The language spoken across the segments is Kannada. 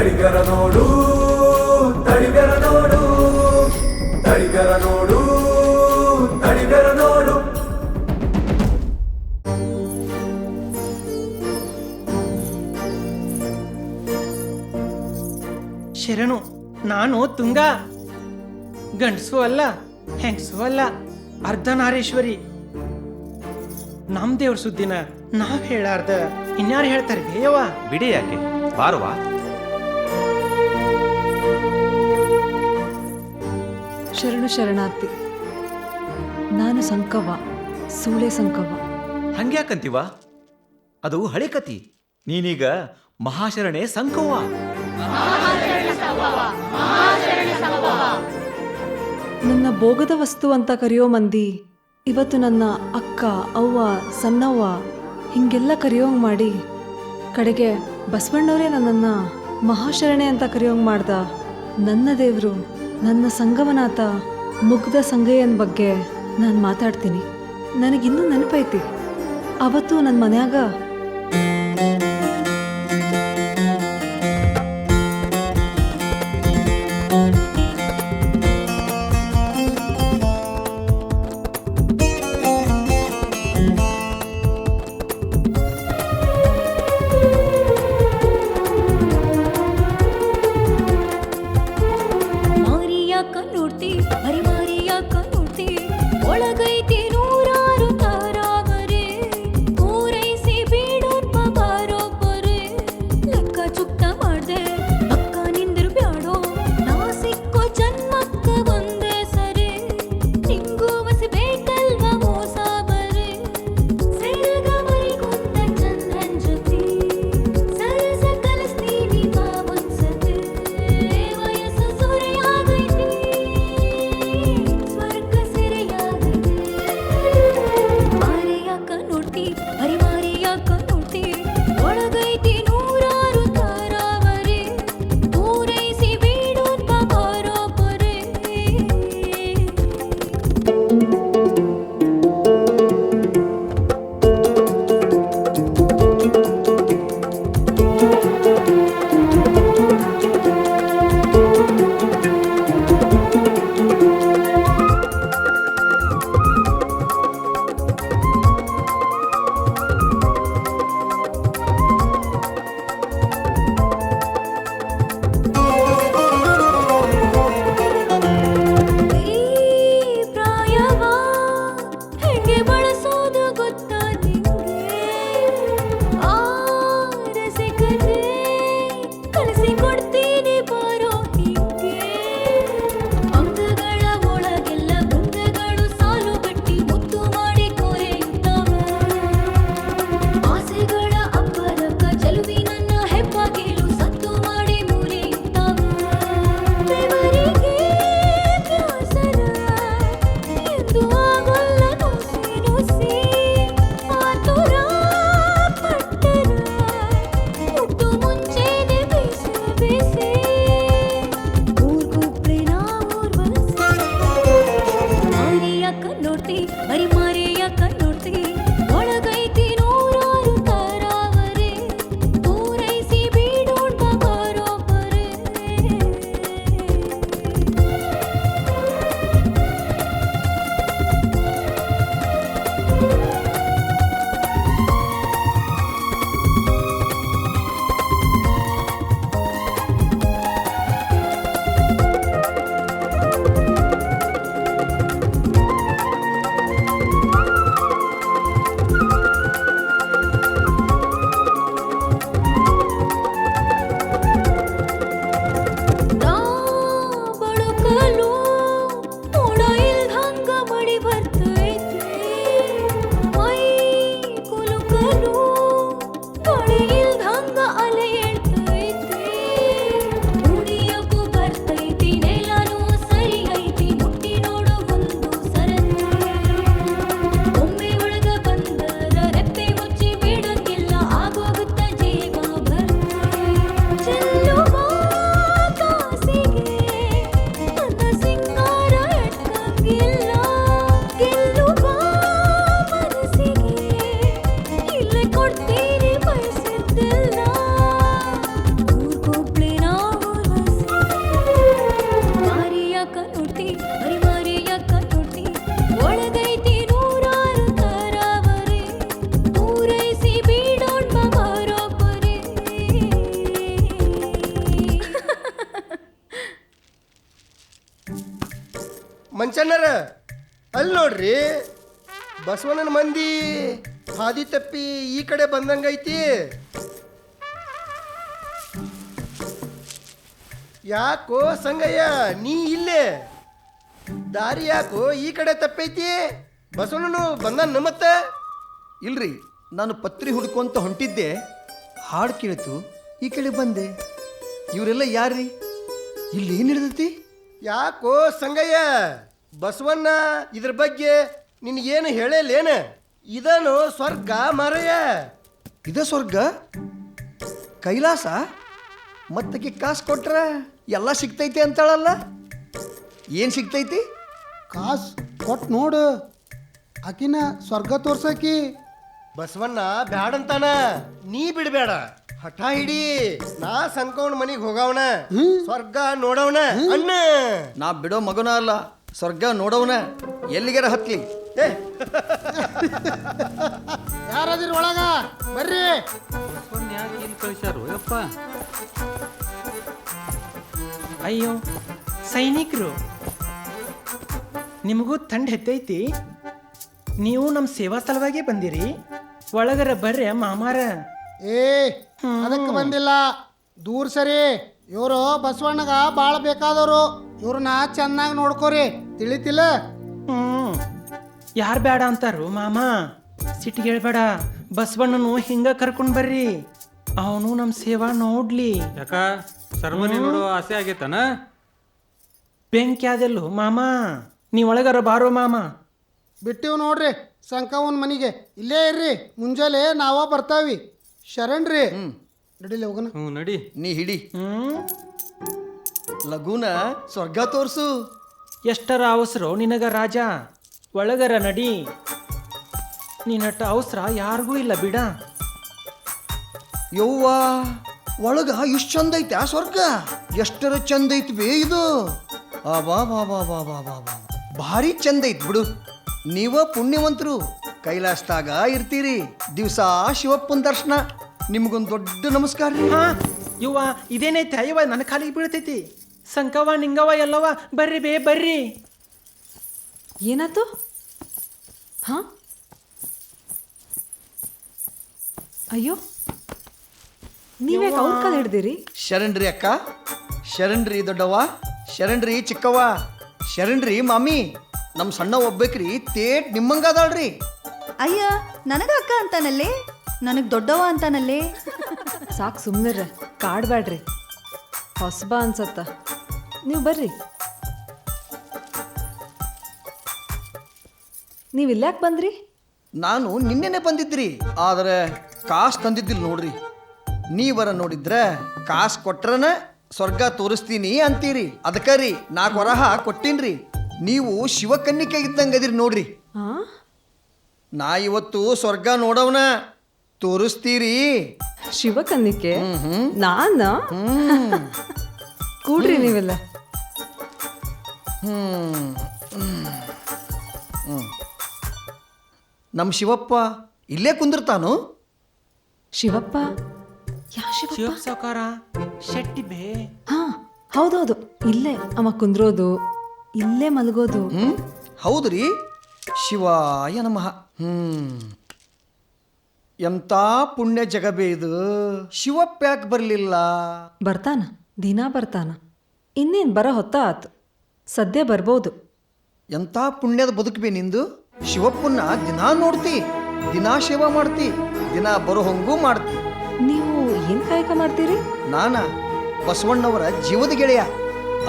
ತಡಿಗರ ನೋಡು ತಡಿಗರ ನೋಡು ತಡಿಗರ ನೋಡು ತಡಿಗರ ನೋಡು. ಶರಣು, ನಾನು ತುಂಗ, ಗಂಡಸು ಅಲ್ಲ ಹೆಂಗಸು ಅಲ್ಲ, ಅರ್ಧನಾರೀಶ್ವರಿ. ನಮ್ ದೇವ್ರ ಸುದ್ದಿನ ನಾವ್ ಹೇಳಾರ್ದ ಇನ್ಯಾರು ಹೇಳ್ತಾರೆ ಬೇಯವ್ವ? ಬಿಡಿ, ಯಾಕೆ ಬಾರವಾ. ಶರಣು ಶರಣಾರ್ಥಿ. ನಾನು ಸಂಕವ್ವ, ಸೂಳೆ ಸಂಕವ್ವ. ಹಂಗ್ಯಾಕಂತೀವ? ಅದು ಹಳೆ ಕತಿ. ನೀನೀಗ ಮಹಾಶರಣೆ ಸಂಕವ್ವ. ನನ್ನ ಭೋಗದ ವಸ್ತು ಅಂತ ಕರೆಯೋ ಮಂದಿ ಇವತ್ತು ನನ್ನ ಅಕ್ಕ, ಅವ್ವ, ಸಣ್ಣವ್ವ ಹಿಂಗೆಲ್ಲ ಕರೆಯೋಂಗ್ ಮಾಡಿ ಕಡೆಗೆ ಬಸವಣ್ಣವರೇ ನನ್ನನ್ನು ಮಹಾಶರಣೆ ಅಂತ ಕರೆಯೋಂಗ್ ಮಾಡ್ದ ನನ್ನ ದೇವರು, ನನ್ನ ಸಂಗಮನಾಥ ಮುಗ್ಧ ಸಂಗಯ್ಯನ ಬಗ್ಗೆ ನಾನು ಮಾತಾಡ್ತೀನಿ. ನನಗಿನ್ನೂ ನೆನಪೈತಿ, ಅವತ್ತು ನನ್ನ ಮನ್ಯಾಗ ಒಳಗೈತಿ ನೂರಾರು ತಾರಾಗರೆ ಪೂರೈಸಿ ಅಲ್ಲಿ ನೋಡ್ರಿ ಬಸವಣ್ಣನ ಮಂದಿ ಹಾದಿ ತಪ್ಪಿ ಈ ಕಡೆ ಬಂದಂಗೈತಿ. ಯಾಕೋ ಸಂಗಯ್ಯ ನೀ ಇಲ್ಲೇ ದಾರಿ ಯಾಕೋ ಈ ಕಡೆ ತಪ್ಪೈತಿ? ಬಸವಣ್ಣನು ಬಂದ ಮತ್ತ? ಇಲ್ರಿ, ನಾನು ಪತ್ರಿ ಹುಡ್ಕೊಂತ ಹೊಂಟಿದ್ದೆ, ಹಾಡು ಕೇಳಿತು, ಈ ಕಡೆ ಬಂದೆ. ಇವರೆಲ್ಲ ಯಾರ್ರಿ? ಇಲ್ಲಿ ಏನು ಹಿಡ್ದೈತಿ? ಯಾಕೋ ಸಂಗಯ್ಯ ಬಸವಣ್ಣ ಇದ್ರ ಬಗ್ಗೆ ನಿನಗೇನು ಹೇಳಲೇನ? ಇದನು ಸ್ವರ್ಗ ಮಾರಯ್ಯ. ಇದ ಸ್ವರ್ಗ, ಕೈಲಾಸ. ಮತ್ತಕ್ಕೆ ಕಾಸು ಕೊಟ್ರ ಎಲ್ಲ ಸಿಗ್ತೈತಿ ಅಂತಾಳಲ್ಲ, ಏನು ಸಿಗ್ತೈತಿ? ಕಾಸು ಕೊಟ್ಟು ನೋಡು, ಆಕಿನ ಸ್ವರ್ಗ ತೋರ್ಸಕಿ. ಬಸವಣ್ಣ ಬ್ಯಾಡಂತಾನ, ನೀ ಬಿಡಬೇಡ, ಹಠ ಹಿಡಿ. ನಾ ಸಂಕವನ ಮನಿಗೆ ಹೋಗವಣ, ಸ್ವರ್ಗ ನೋಡವನ ಅಣ್ಣ. ನಾ ಬಿಡೋ ಮಗನ ಅಲ್ಲ, ಸ್ವರ್ಗ ನೋಡವನ. ಎಲ್ಲಿಗಾರ ಹತ್ಲಿ. ಯಾರದಿರಿ ಒಳಗ ಬರ್ರಿ. ಅಯ್ಯೋ ಸೈನಿಕರು, ನಿಮಗೂ ತಂಡ ಹೆತ್ತೈತಿ? ನೀವು ನಮ್ಮ ಸೇವಾ ಸಲುವಾಗಿ ಬಂದಿರಿ? ಒಳಗರ ಬರ್ರಿ ಮಾಮಾರ. ಏ ಅದಕ್ಕೆ ಬಂದಿಲ್ಲ, ದೂರ ಸರಿ. ಇವರು ಬಸವಣ್ಣಗ ಭಾಳ ಬೇಕಾದವರು, ಇವ್ರನ್ನ ಚೆನ್ನಾಗಿ ನೋಡ್ಕೋರಿ, ತಿಳಿತಿಲ್ಲ? ಯಾರು ಬೇಡ ಅಂತಾರು ಮಾಮ? ಸಿಟ್ಟಿಗೇಳ್ಬೇಡ, ಬಸವಣ್ಣನು ಹಿಂಗ ಕರ್ಕೊಂಡ್ ಬರ್ರಿ, ಅವನು ನಮ್ಮ ಸೇವಾ ನೋಡ್ಲಿ. ಯಾಕ ಸರ್ಮನಿ ನೋಡೋ ಆಸೆ ಆಗೈತನ? ಬೆಂಕಿ ಅದೆಲ್ಲೋ ಮಾಮ, ನೀ ಒಳಗರ ಬಾರೋ ಮಾಮ. ಬಿಟ್ಟಿವ್ ನೋಡ್ರಿ ಸಂಕವನ್ ಮನಿಗೆ, ಇಲ್ಲೇ ಇರ್ರಿ, ಮುಂಜಾನೆ ನಾವ ಬರ್ತಾವಿ. ಶರಣ್ರಿ ನಡಿಲಿ ಹೋಗನ. ನಡಿ. ನೀ ಹಿಡಿ ಲಘುನ ಸ್ವರ್ಗ ತೋರ್ಸು. ಎಷ್ಟರ ಅವಸರ ನಿನಗ ರಾಜ, ಒಳಗರ ನಡಿ. ನಿನ್ನಟ್ಟ ಅವಸರ ಯಾರಿಗೂ ಇಲ್ಲ ಬಿಡ. ಯವ್ವ, ಒಳಗ ಇಷ್ಟು ಚಂದ ಐತೆ ಆ ಸ್ವರ್ಗ. ಎಷ್ಟರ ಚಂದ ಐತಿ ಬೇ ಇದು. ಬಾ ಬಾ ಬಾ ಬಾ ಬಾ ಬಾ ಬಾ, ಭಾರಿ ಚಂದ ಐತ್ ಬಿಡು. ನೀವ ಪುಣ್ಯವಂತರು, ಕೈಲಾಸದಾಗ ಇರ್ತೀರಿ, ದಿವಸ ಶಿವಪ್ಪನ ದರ್ಶನ. ನಿಮ್ಗೊಂದು ದೊಡ್ಡ ನಮಸ್ಕಾರ ರೀ. ಹಾ ಇವ್ವ, ಇದೇನೈತೆ ಅಯ್ಯವ, ನನ್ನ ಕಾಲಿಗೆ ಬೀಳ್ತೈತಿ. ಸಂಕವ ನಿಂಗವ ಎಲ್ಲವ, ಬರ್ರಿ ಬೇ ಬರ್ರಿ. ಏನಾಯ್ತು? ಹಾ, ಅಯ್ಯೋ, ನೀವ್ಯಾಕೆ ಅವ್ರ ಕಾಲು ಹಿಡ್ದಿರಿ? ಶರಣ್ರಿ ಅಕ್ಕ, ಶರಣ್ರಿ ದೊಡ್ಡವ್ವ, ಶರಣ್ರಿ ಚಿಕ್ಕವ್ವ, ಶರಣ್ರಿ ಮಾಮಿ. ನಮ್ಮ ಸಣ್ಣ ಒಬ್ಬೇಕ್ರಿ ತೇಟ್ ನಿಮ್ಮಂಗಾದಾಳ್ರಿ. ಅಯ್ಯ, ನನಗ ಅಕ್ಕ ಅಂತಾನಲ್ಲೇ, ನನಗ್ ದೊಡ್ಡವ ಅಂತಾನಲ್ಲೇ. ಸಾಕು ಸುಮ್ಮನಿರ್ರಿ, ಕಾಡ್ಬೇಡ್ರಿ, ಹೊಸಬ ಅನ್ಸತ್ತ. ನೀವು ಬರ್ರಿ. ನೀವು ಇಲ್ಯಾಕೆ ಬಂದ್ರಿ? ನಾನು ನಿನ್ನೆನೆ ಬಂದಿದ್ರಿ, ಆದರೆ ಕಾಸು ತಂದಿದ್ದಿಲ್ಲ ನೋಡ್ರಿ. ನೀವರ ನೋಡಿದ್ರೆ ಕಾಸು ಕೊಟ್ರನ ಸ್ವರ್ಗ ತೋರಿಸ್ತೀನಿ ಅಂತೀರಿ. ಅದಕ್ಕೆ ರೀ 4 ವರಹ ಕೊಟ್ಟೀನ್ರಿ. ನೀವು ಶಿವಕನ್ನಿಕೆ ಇದ್ದಂಗದಿರಿ ನೋಡ್ರಿ. ಹಾ, ನಾ ಇವತ್ತು ಸ್ವರ್ಗ ನೋಡವನ, ತೋರಿಸ್ತೀರಿ. ಶಿವಕನ್ನಿಕೆ ನಾನ? ಕೂಡ್ರಿ ನೀವೆಲ್ಲ. ನಮ್ಮ ಶಿವಪ್ಪ ಇಲ್ಲೇ ಕುಂದಿರ್ತಾನು. ಶಿವಪ್ಪ? ಯಾ ಶಿವಪ್ಪ? ಶಿವ ಸಾವ್ಕಾರ ಶೆಟ್ಟಿ ಬೇ. ಹಾ ಹೌದೌದು, ಇಲ್ಲೇ ಅವ ಕುಂದ್ರೋದು, ಇಲ್ಲೇ ಮಲಗೋದು. ಹೌದ್ರಿ, ಶಿವಾಯ ನಮಃ. ಎಂಥ ಪುಣ್ಯ ಜಗಬೇ ಇದು. ಶಿವಪ್ಪ ಯಾಕೆ ಬರಲಿಲ್ಲ? ಬರ್ತಾನ, ದಿನಾ ಬರ್ತಾನ. ಇನ್ನೇನು ಬರೋ ಹೊತ್ತ ಆತು, ಸದ್ಯ ಬರ್ಬೋದು. ಎಂಥ ಪುಣ್ಯದ ಬದುಕಬೇ ನಿಂದು. ಶಿವಪ್ಪನ್ನ ದಿನಾ ನೋಡ್ತಿ, ದಿನಾ ಸೇವಾ ಮಾಡ್ತಿ, ದಿನ ಬರೋ ಹಂಗೂ ಮಾಡ್ತಿ. ನೀವು ಏನು ಕಾಯಕ ಮಾಡ್ತೀರಿ? ನಾನ ಬಸವಣ್ಣವರ ಜೀವದ ಗೆಳೆಯ.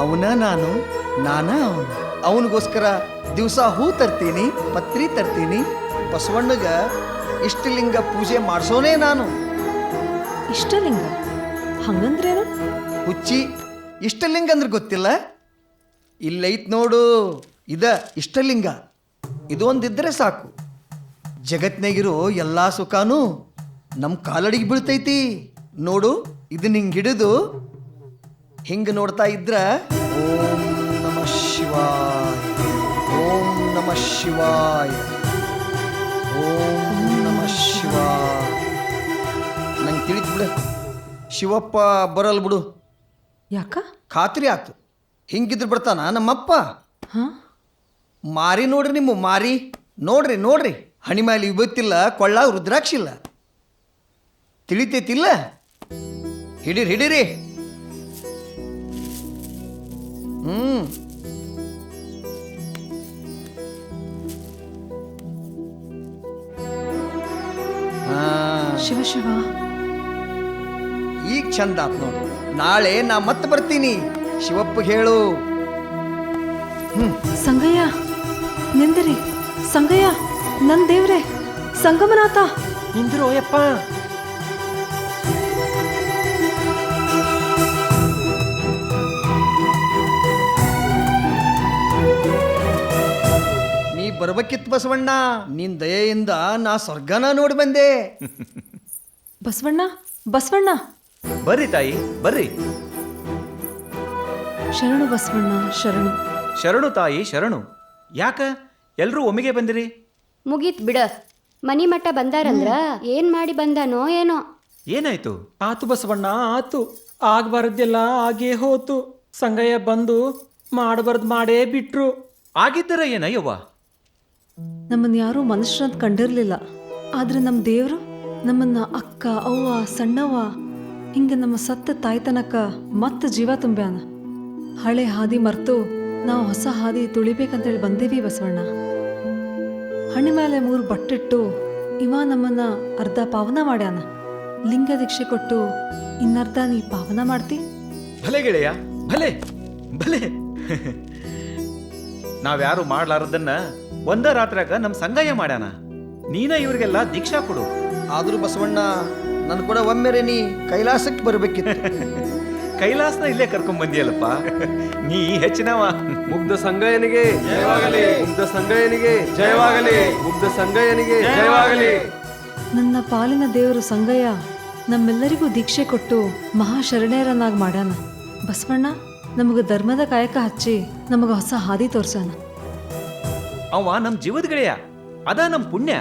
ಅವನ ನಾನು, ನಾನ ಅವನು. ಅವನಿಗೋಸ್ಕರ ದಿವಸ ಹೂ ತರ್ತೀನಿ, ಪತ್ರಿ ತರ್ತೀನಿ. ಬಸವಣ್ಣಗ ಇಷ್ಟಲಿಂಗ ಪೂಜೆ ಮಾಡಿಸೋನೇ ನಾನು. ಇಷ್ಟಲಿಂಗ ಹಂಗಂದ್ರೇನು? ಹುಚ್ಚಿ, ಇಷ್ಟಲಿಂಗ ಅಂದ್ರೆ ಗೊತ್ತಿಲ್ಲ? ಇಲ್ಲೈತ್ ನೋಡು, ಇದ ಇಷ್ಟಲಿಂಗ. ಇದು ಒಂದಿದ್ರೆ ಸಾಕು, ಜಗತ್ನಾಗಿರೋ ಎಲ್ಲ ಸುಖಾನು ನಮ್ಮ ಕಾಲಡಿಗೆ ಬೀಳ್ತೈತಿ. ನೋಡು, ಇದನ್ನ ಹಿಂಗೆ ಹಿಡಿದು ಹಿಂಗೆ ನೋಡ್ತಾ ಇದ್ರ ಓಂ ನಮಃ ಶಿವಾಯ, ಓಂ ನಮಃ ಶಿವಾಯ, ಓಂ ನಮಃ ಶಿವಾಯ. ನಂಗೆ ತಿಳಿತು ಬಿಡು, ಶಿವಪ್ಪ ಬರಲ್ ಬಿಡು. ಯಾಕ? ಖಾತ್ರಿ ಆತು, ಹಿಂಗಿದ್ರೆ ಬರ್ತಾನ ನಮ್ಮಪ್ಪ? ಹಾ, ಮಾರಿ ನೋಡ್ರಿ ನಿಮ್ಮ ಮಾರಿ ನೋಡ್ರಿ ನೋಡ್ರಿ ಹಣಿ ಮೇಲೆ ಇವತ್ತಿಲ್ಲ ಕೊಳ್ಳ ರುದ್ರಾಕ್ಷಿ ಇಲ್ಲ ತಿಳಿತೈತಿಲ್ಲ ಹಿಡೀರಿ ಹಿಡೀರಿ ಶಿವ ಶಿವ, ಈಗ ಚಂದ ಆತ್ ನೋಡು. ನಾಳೆ ನಾ ಮತ್ತೆ ಬರ್ತೀನಿ. ಶಿವಪ್ಪ ಹೇಳು. ಸಂಗಯ್ಯ ನಿಂದಿರಿ. ಸಂಗಯ್ಯ, ನನ್ ದೇವ್ರೆ, ಸಂಗಮನಾಥ. ನಿಂದ್ರು ಯಪ್ಪ. ನೀ ಬರ್ಬೇಕಿತ್ತು ಬಸವಣ್ಣ. ನಿನ್ ದಯೆಯಿಂದ ನಾ ಸ್ವರ್ಗನ ನೋಡಿ ಬಂದೆ. ಬಸವಣ್ಣ, ಬಸವಣ್ಣ. ಬರ್ರಿ ತಾಯಿ ಬರ್ರಿ. ಶರಣು ಬಸವಣ್ಣ, ಶರಣು. ಶರಣು ತಾಯಿ ಶರಣು. ಯಾಕ ಎಲ್ರೂ ಒಮ್ಮೆಗೆ ಬಂದಿರಿ? ಮುಗೀತ್ ಬಿಡ. ಮನಿ ಮಠ ಬಂದಾರಂದ್ರ ಏನ್ ಮಾಡಿ ಬಂದಾನೋ ಏನೋ. ಏನಾಯ್ತು? ಆತು ಬಸವಣ್ಣ ಆತು. ಆಗ್ಬಾರ್ದೆಲ್ಲ ಆಗೇ ಹೋತು. ಸಂಗಯ್ಯ ಬಂದು ಮಾಡಬಾರ್ದು ಮಾಡೇ ಬಿಟ್ರು. ಆಗಿದ್ದರ ಏನಯ್ಯವ್ವ? ನಮ್ಮನ್ನ ಯಾರೂ ಮನುಷ್ಯರಂತ ಕಂಡಿರ್ಲಿಲ್ಲ. ಆದ್ರೆ ನಮ್ಮ ದೇವ್ರು ನಮ್ಮನ್ನ ಅಕ್ಕ, ಅವ್ವ, ಸಣ್ಣವ್ವ ಹಿಂಗೆ ನಮ್ಮ ಸತ್ತ ತಾಯ್ತನಕ ಮತ್ತೆ ಜೀವ ತುಂಬ್ಯಾನ. ಹಳೆ ಹಾದಿ ಮರ್ತು ನಾವು ಹೊಸ ಹಾದಿ ತುಳಿಬೇಕಂತೇಳಿ ಬಂದೇವಿ ಬಸವಣ್ಣ. ಹಣ್ಣಿ ಮೇಲೆ 3 ಬಟ್ಟಿಟ್ಟು ಇವ ನಮ್ಮನ್ನ ಅರ್ಧ ಪಾವನ ಮಾಡ್ಯಾನ. ಲಿಂಗ ದೀಕ್ಷೆ ಕೊಟ್ಟು ಇನ್ನರ್ಧ ನೀ ಪಾವನ ಮಾಡ್ತಿ. ಭಲೆ ಗೆಳೆಯ, ಭಲೆ ಭಲೆ. ನಾವ್ಯಾರು ಮಾಡ್ಲಾರದನ್ನ ಒಂದ ರಾತ್ರಾಗ ನಮ್ ಸಂಗಯ್ಯ ಮಾಡ್ಯಾನ. ನೀನ ಇವ್ರಿಗೆಲ್ಲ ದೀಕ್ಷಾ ಕೊಡು. ಆದ್ರೂ ಬಸವಣ್ಣ ನನ್ ಕೂಡ ಒಮ್ಮೆರೆ ನೀ ಕೈಲಾಸಕ್ಕೆ ಬರ್ಬೇಕಿತ್ತು. ಕೈಲಾಸನ ಇಲ್ಲೇ ಕರ್ಕೊಂಡ್ ಬಂದಿಯಲ್ಲಪ್ಪ. ನೀ ಹೆಚ್ಚಿನವ. ಮುಗ್ಧ ಸಂಗಯ್ಯನಿಗೆ ಜಯವಾಗಲಿ, ಮುಗ್ಧ ಸಂಗಯ್ಯನಿಗೆ ಜಯವಾಗಲಿ, ಮುಗ್ಧ ಸಂಗಯ್ಯನಿಗೆ ಜಯವಾಗಲಿ. ನನ್ನ ಪಾಲಿನ ದೇವರು ಸಂಗಯ್ಯ ನಮ್ಮೆಲ್ಲರಿಗೂ ದೀಕ್ಷೆ ಕೊಟ್ಟು ಮಹಾಶರಣೆಯರನ್ನಾಗಿ ಮಾಡ್ಯಾನ. ಬಸವಣ್ಣ ನಮಗೆ ಧರ್ಮದ ಕಾಯಕ ಹಚ್ಚಿ ನಮಗೆ ಹೊಸ ಹಾದಿ ತೋರ್ಸಾನ. ಅವ ನಮ್ ಜೀವದ ಗೆಳೆಯ. ಅದ ನಮ್ ಪುಣ್ಯ.